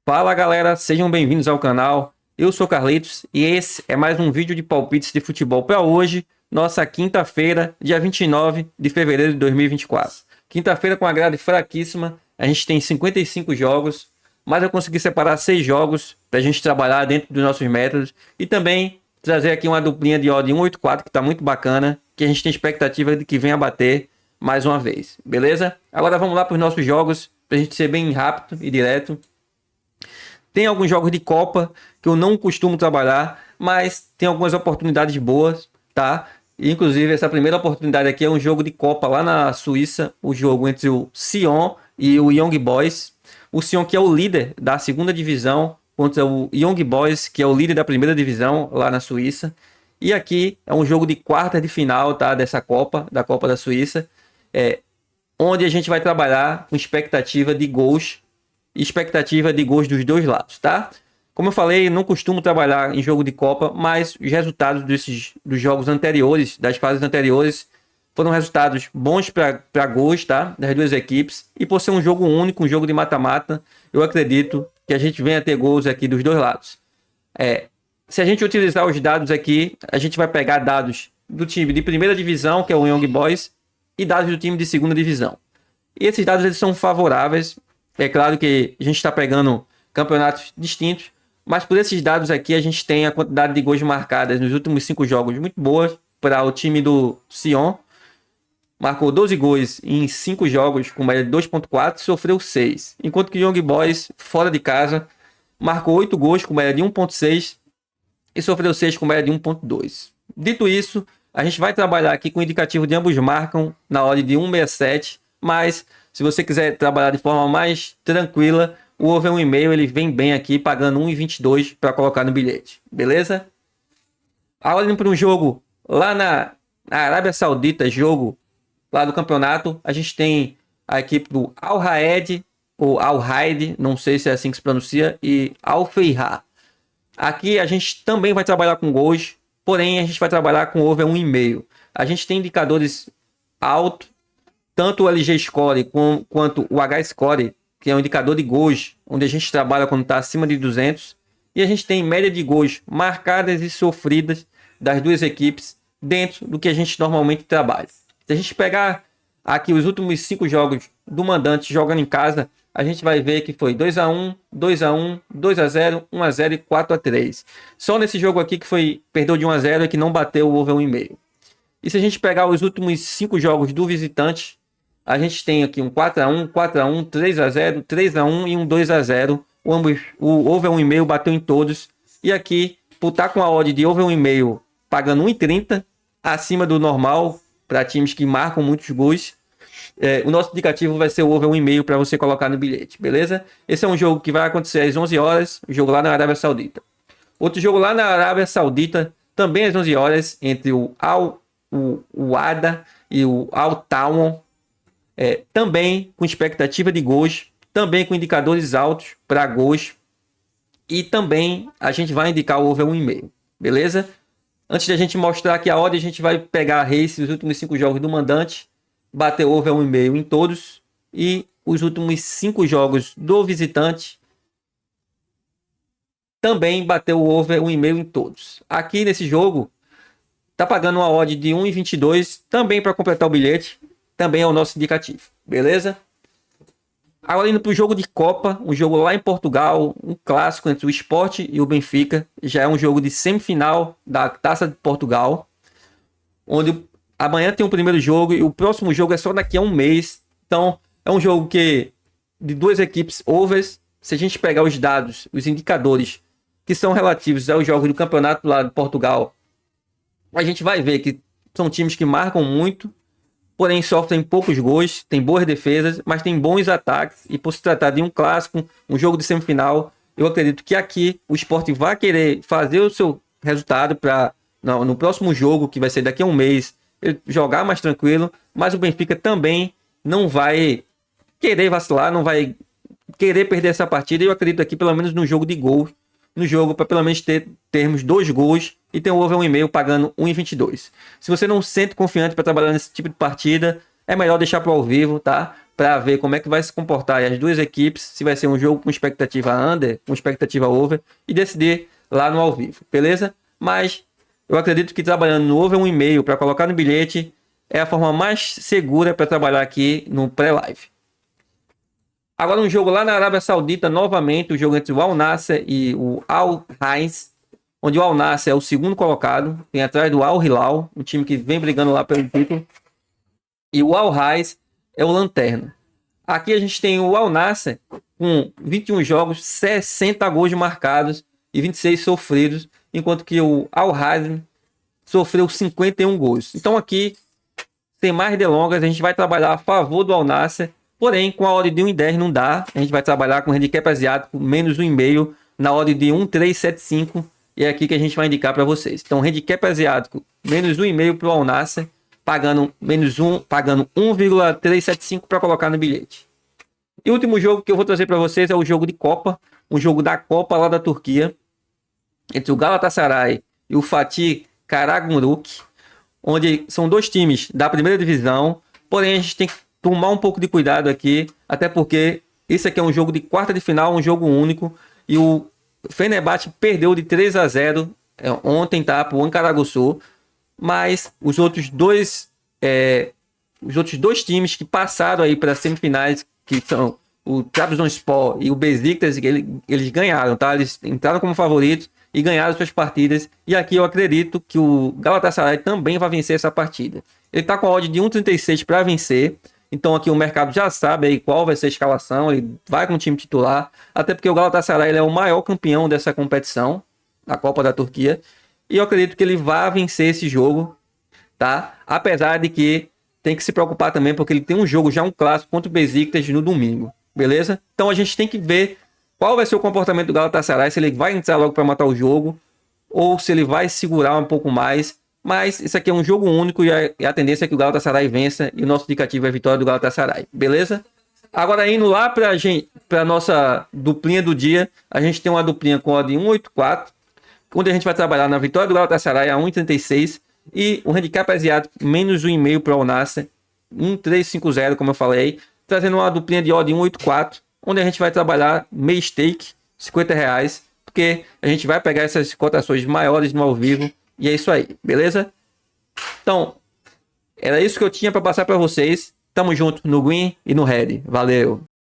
Fala galera, sejam bem-vindos ao canal. Eu sou Carlitos e esse é mais um vídeo de palpites de futebol para hoje, nossa quinta-feira, dia 29 de fevereiro de 2024. Quinta-feira com a grade fraquíssima, a gente tem 55 jogos, mas eu consegui separar 6 jogos para a gente trabalhar dentro dos nossos métodos e também trazer aqui uma duplinha de odd 184 que está muito bacana, que a gente tem expectativa de que venha bater mais uma vez, beleza? Agora vamos lá para os nossos jogos, para a gente ser bem rápido e direto. Tem alguns jogos de Copa que eu não costumo trabalhar, mas tem algumas oportunidades boas, tá? Inclusive, essa primeira oportunidade aqui é um jogo de Copa lá na Suíça, o jogo entre o Sion e o Young Boys. O Sion, que é o líder da segunda divisão, contra o Young Boys, que é o líder da primeira divisão lá na Suíça. E aqui é um jogo de quarta de final, tá? Dessa Copa, da Copa da Suíça, onde a gente vai trabalhar com expectativa de gols dos dois lados, tá? Como eu falei, não costumo trabalhar em jogo de Copa, mas os resultados dos jogos anteriores, das fases anteriores, foram resultados bons para gols, tá? Das duas equipes. E por ser um jogo único, um jogo de mata-mata, eu acredito que a gente venha ter gols aqui dos dois lados. Se a gente utilizar os dados aqui, a gente vai pegar dados do time de primeira divisão, que é o Young Boys, e dados do time de segunda divisão. E esses dados eles são favoráveis. É claro que a gente está pegando campeonatos distintos, mas por esses dados aqui a gente tem a quantidade de gols marcadas nos últimos 5 jogos muito boas para o time do Sion. Marcou 12 gols em 5 jogos com média de 2.4 e sofreu 6. Enquanto que o Young Boys, fora de casa, marcou 8 gols com média de 1.6 e sofreu 6 com média de 1.2. Dito isso, a gente vai trabalhar aqui com o indicativo de ambos marcam na odd de 1.67, mas se você quiser trabalhar de forma mais tranquila, o over 1,5 ele vem bem aqui, pagando 1,22 para colocar no bilhete, beleza? Agora indo para um jogo lá na Arábia Saudita, jogo lá do campeonato, a gente tem a equipe do Al Raed, ou Al Raed, não sei se é assim que se pronuncia, e Al Feihar. Aqui a gente também vai trabalhar com gols, porém a gente vai trabalhar com over 1,5. A gente tem indicadores altos, tanto o LG Score quanto o H-Score, que é um indicador de gols, onde a gente trabalha quando está acima de 200. E a gente tem média de gols marcadas e sofridas das duas equipes dentro do que a gente normalmente trabalha. Se a gente pegar aqui os últimos 5 jogos do mandante jogando em casa, a gente vai ver que foi 2-1, 2-1, 2-0, 1-0 e 4-3. Só nesse jogo aqui que perdeu de 1-0 e que não bateu o over 1,5. E se a gente pegar os últimos 5 jogos do visitante, a gente tem aqui um 4-1, 4-1, 3-0, 3-1 e um 2-0. O over 1,5 bateu em todos. E aqui, por estar com a odd de over 1,5 pagando 1,30, acima do normal para times que marcam muitos gols, o nosso indicativo vai ser o over 1,5 para você colocar no bilhete, beleza? Esse é um jogo que vai acontecer às 11 horas, o jogo lá na Arábia Saudita. Outro jogo lá na Arábia Saudita, também às 11 horas, entre o Wada e o Al Tawon. Também com expectativa de gols, também com indicadores altos para gols, e também a gente vai indicar o over 1,5, beleza? Antes de a gente mostrar aqui a odd, a gente vai pegar a race dos últimos 5 jogos do mandante, bater over 1,5 em todos, e os últimos 5 jogos do visitante também bateu o over 1,5 em todos. Aqui nesse jogo tá pagando uma odd de 1,22 também para completar o bilhete. Também é o nosso indicativo, beleza? Agora indo para o jogo de Copa, um jogo lá em Portugal, um clássico entre o Sport e o Benfica. Já é um jogo de semifinal da Taça de Portugal, onde amanhã tem o primeiro jogo e o próximo jogo é só daqui a um mês. Então é um jogo que de duas equipes overs. Se a gente pegar os dados, os indicadores que são relativos aos jogos do campeonato lá de Portugal, a gente vai ver que são times que marcam muito, porém sofrem poucos gols, tem boas defesas, mas tem bons ataques. E por se tratar de um clássico, um jogo de semifinal, eu acredito que aqui o Sport vai querer fazer o seu resultado para no próximo jogo, que vai ser daqui a um mês, ele jogar mais tranquilo. Mas o Benfica também não vai querer vacilar, não vai querer perder essa partida. Eu acredito aqui pelo menos no jogo de gol, no jogo para pelo menos termos 2 gols e ter um over 1,5 pagando 1,22. Se você não se sente confiante para trabalhar nesse tipo de partida, é melhor deixar para ao vivo, tá? para ver como é que vai se comportar as duas equipes, se vai ser um jogo com expectativa under, com expectativa over, e decidir lá no ao vivo, beleza? Mas eu acredito que trabalhando no over 1,5 para colocar no bilhete é a forma mais segura para trabalhar aqui no pré-live. Agora um jogo lá na Arábia Saudita, novamente, o jogo entre o Al Nassr e o Al Haiz, onde o Al Nassr é o segundo colocado, tem atrás do Al Hilal, um time que vem brigando lá pelo título, e o Al Haiz é o lanterna. Aqui a gente tem o Al Nassr com 21 jogos, 60 gols marcados e 26 sofridos, enquanto que o Al Haiz sofreu 51 gols. Então aqui, sem mais delongas, a gente vai trabalhar a favor do Al Nassr, porém com a odd de 1,10 não dá. A gente vai trabalhar com handicap asiático menos 1,5 na odd de 1,375, e é aqui que a gente vai indicar para vocês. Então handicap asiático menos 1,5 para o Al Nassr, pagando menos 1, pagando 1,375 para colocar no bilhete. E o último jogo que eu vou trazer para vocês é o jogo de Copa, um jogo da Copa lá da Turquia, entre o Galatasaray e o Fatih Karagümrük, onde são dois times da primeira divisão, porém a gente tem que tomar um pouco de cuidado aqui, até porque esse aqui é um jogo de quarta de final, um jogo único, e o Fenerbahçe perdeu de 3-0 ontem, tá, para o Ankaraguçu, mas os outros dois times que passaram aí para as semifinais, que são o Trabzonspor e o Beşiktaş, eles ganharam, tá? Eles entraram como favoritos e ganharam suas partidas. E aqui eu acredito que o Galatasaray também vai vencer essa partida. Ele está com a odd de 1,36 para vencer. Então aqui o mercado já sabe aí qual vai ser a escalação. Ele vai com o time titular. Até porque o Galatasaray ele é o maior campeão dessa competição, da Copa da Turquia. E eu acredito que ele vai vencer esse jogo, tá? Apesar de que tem que se preocupar também, porque ele tem um jogo já, um clássico contra o Beşiktaş no domingo, beleza? Então a gente tem que ver qual vai ser o comportamento do Galatasaray, se ele vai entrar logo para matar o jogo, ou se ele vai segurar um pouco mais. Mas isso aqui é um jogo único e a tendência é que o Galatasaray vença, e o nosso indicativo é a vitória do Galatasaray, beleza? Agora indo lá para a nossa duplinha do dia, a gente tem uma duplinha com a de 1,84, onde a gente vai trabalhar na vitória do Galatasaray a 1,36 e o handicap asiático menos 1,5 para o Al Nassr, 1,350, como eu falei, trazendo uma duplinha de odd 1,84, onde a gente vai trabalhar meio stake, R$50, porque a gente vai pegar essas cotações maiores no ao vivo, e é isso aí, beleza? Então, era isso que eu tinha para passar para vocês. Tamo junto no green e no red. Valeu!